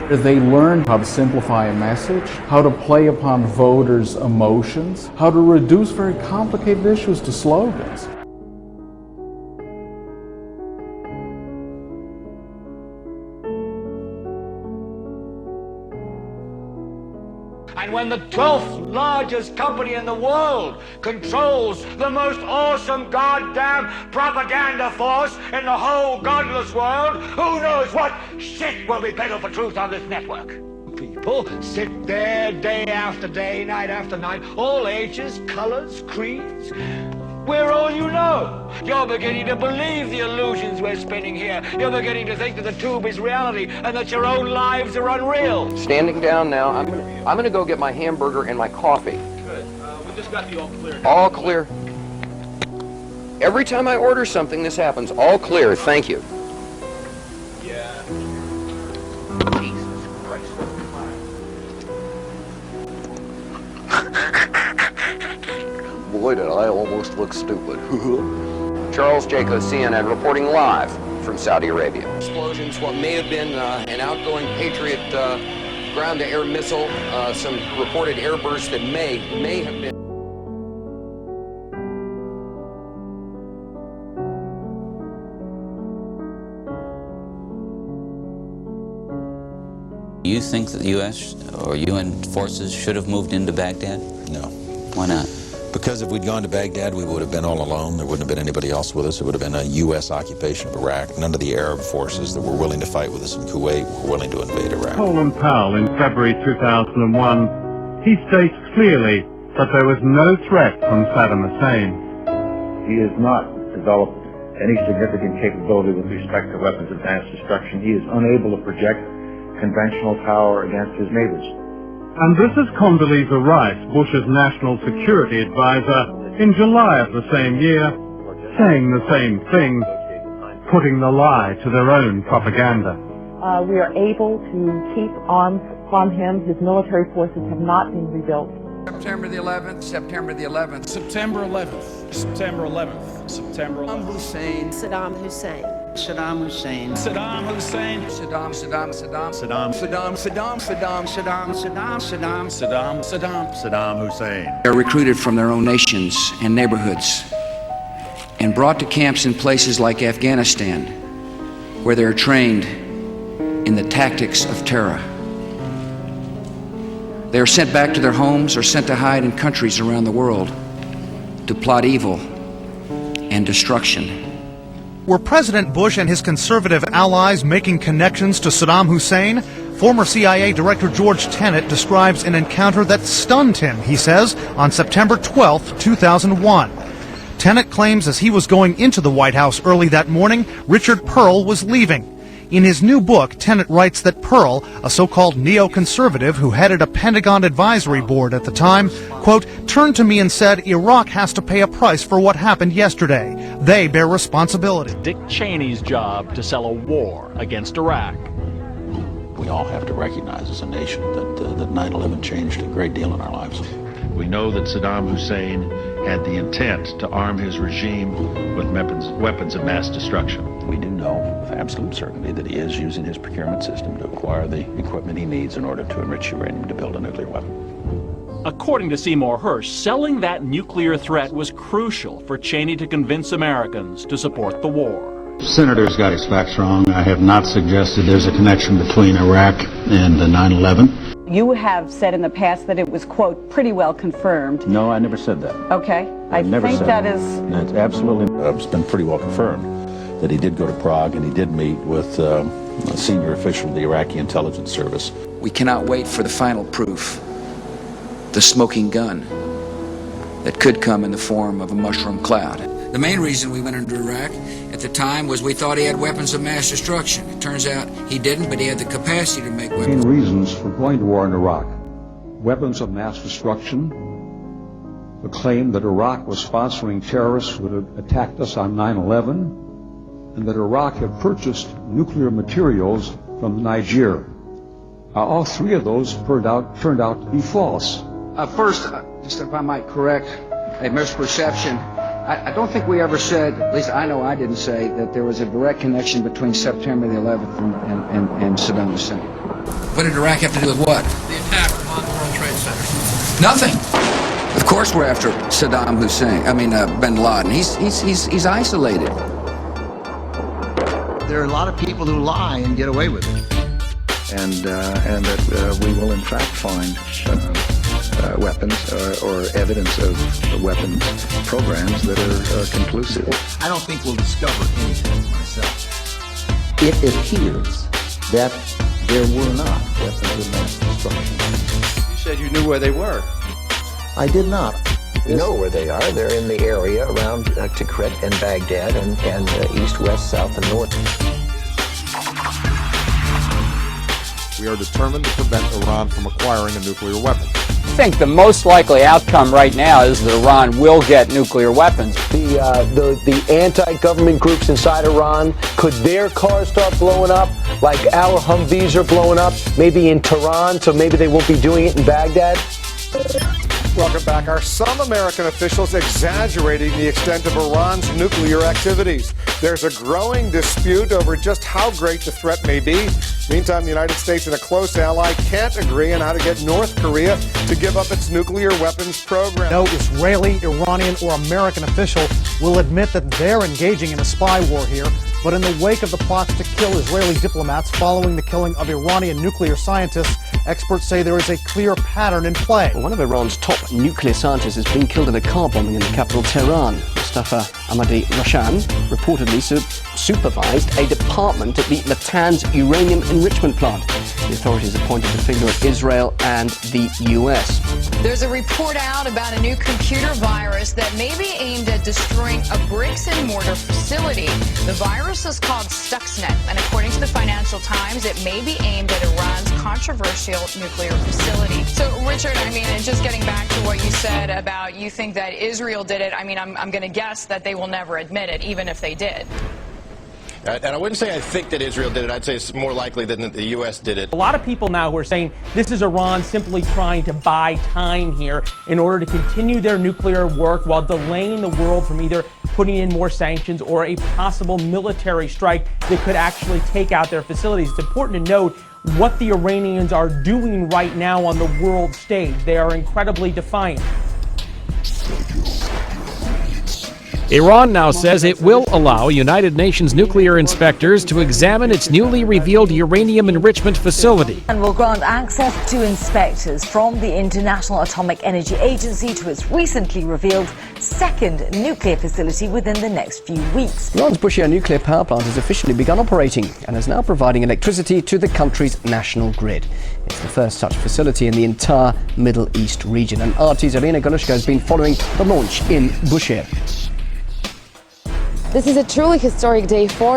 They learned how to simplify a message, how to play upon voters' emotions, how to reduce very complicated issues to slogans. And when the 12th largest company in the world controls the most awesome goddamn propaganda force in the whole godless world, who knows what shit will be peddled for truth on this network? People sit there day after day, night after night, all ages, colors, creeds. We're all you know. You're beginning to believe the illusions we're spinning here. You're beginning to think that the tube is reality and that your own lives are unreal. Standing down now. I'm gonna go get my hamburger and my coffee. Good. We just got the all clear. All clear. Every time I order something, this happens. All clear. Thank you. Yeah. Jesus Christ. Boy, did I almost look stupid. Charles Jaco, CNN, reporting live from Saudi Arabia. Explosions, what may have been an outgoing Patriot ground-to-air missile, some reported airbursts that may have been. Do you think that the U.S. or UN forces should have moved into Baghdad? No. Why not? Because if we'd gone to Baghdad, we would have been all alone. There wouldn't have been anybody else with us. It would have been a U.S. occupation of Iraq. None of the Arab forces that were willing to fight with us in Kuwait were willing to invade Iraq. Colin Powell in February 2001, he states clearly that there was no threat from Saddam Hussein. He has not developed any significant capability with respect to weapons of mass destruction. He is unable to project conventional power against his neighbors. And this is Condoleezza Rice, Bush's national security advisor, in July of the same year, saying the same thing, putting the lie to their own propaganda. We are able to keep arms from him. His military forces have not been rebuilt. September the 11th, September the 11th. September 11th. September 11th. September 11th. Hussein. Saddam Hussein. Saddam Hussein. Saddam Hussein. Saddam, Saddam, Saddam. Saddam. Saddam, Saddam, Saddam, Saddam, Saddam, Saddam. Saddam. Saddam. Saddam Hussein. They're recruited from their own nations and neighborhoods and brought to camps in places like Afghanistan, where they're trained in the tactics of terror. They are sent back to their homes or sent to hide in countries around the world to plot evil and destruction. Were President Bush and his conservative allies making connections to Saddam Hussein? Former CIA Director George Tenet describes an encounter that stunned him, he says, on September 12, 2001. Tenet claims as he was going into the White House early that morning, Richard Pearl was leaving. In his new book, Tenet writes that Pearl, a so-called neoconservative who headed a Pentagon advisory board at the time, quote, turned to me and said, Iraq has to pay a price for what happened yesterday. They bear responsibility. Dick Cheney's job to sell a war against Iraq. We all have to recognize as a nation that 9/11 changed a great deal in our lives. We know that Saddam Hussein had the intent to arm his regime with weapons of mass destruction. We do know with absolute certainty that he is using his procurement system to acquire the equipment he needs in order to enrich uranium to build a nuclear weapon. According to Seymour Hersh, selling that nuclear threat was crucial for Cheney to convince Americans to support the war. Senator's got his facts wrong. I have not suggested there's a connection between Iraq and 9/11. You have said in the past that it was, quote, pretty well confirmed. No, I never said that. Okay. I never think said that is... It's absolutely, it's been pretty well confirmed that he did go to Prague and he did meet with a senior official of the Iraqi intelligence service. We cannot wait for the final proof, the smoking gun that could come in the form of a mushroom cloud. The main reason we went into Iraq at the time was we thought he had weapons of mass destruction. It turns out he didn't, but he had the capacity to make weapons. Reasons for going to war in Iraq. Weapons of mass destruction, the claim that Iraq was sponsoring terrorists who had attacked us on 9/11, and that Iraq had purchased nuclear materials from Niger. All three of those turned out to be false. First, just if I might correct a misperception, I don't think we ever said, at least I know I didn't say, that there was a direct connection between September the 11th and Saddam Hussein. What did Iraq have to do with what? The attack on the World Trade Center. Nothing. Of course we're after Saddam Hussein. Bin Laden. He's isolated. There are a lot of people who lie and get away with it. And that we will in fact find weapons or evidence of weapons programs that are conclusive. I don't think we'll discover anything myself. It appears that there were not weapons of mass destruction. You said you knew where they were. I did not. We know where they are. They're in the area around Tikrit and Baghdad and east, west, south, and north. We are determined to prevent Iran from acquiring a nuclear weapon. I think the most likely outcome right now is that Iran will get nuclear weapons. The anti-government groups inside Iran, could their cars start blowing up like our Humvees are blowing up, maybe in Tehran, so maybe they won't be doing it in Baghdad? Welcome back. Are some American officials exaggerating the extent of Iran's nuclear activities? There's a growing dispute over just how great the threat may be. Meantime, the United States and a close ally can't agree on how to get North Korea to give up its nuclear weapons program. No Israeli, Iranian, or American official will admit that they're engaging in a spy war here. But in the wake of the plots to kill Israeli diplomats following the killing of Iranian nuclear scientists, experts say there is a clear pattern in play. One of Iran's top nuclear scientists has been killed in a car bombing in the capital, Tehran. Mustafa Ahmadi Rashan reportedly supervised a department at the Natanz uranium enrichment plant. The authorities are pointing the finger at Israel and the US. There's a report out about a new computer virus that may be aimed at destroying a bricks and mortar facility. The virus is called Stuxnet, and according to the Financial Times, it may be aimed at Iran's controversial nuclear facility. So, Richard, just getting back to what you said about you think that Israel did it, I'm going to guess that they will never admit it, even if they did. And I wouldn't say I think that Israel did it. I'd say it's more likely that the U.S. did it. A lot of people now who are saying this is Iran simply trying to buy time here in order to continue their nuclear work while delaying the world from either putting in more sanctions or a possible military strike that could actually take out their facilities. It's important to note what the Iranians are doing right now on the world stage. They are incredibly defiant. Iran now says it will allow United Nations nuclear inspectors to examine its newly revealed uranium enrichment facility. And will grant access to inspectors from the International Atomic Energy Agency to its recently revealed second nuclear facility within the next few weeks. Iran's Bushehr nuclear power plant has officially begun operating and is now providing electricity to the country's national grid. It's the first such facility in the entire Middle East region, and RT's Alina Golushka has been following the launch in Bushehr. This is a truly historic day for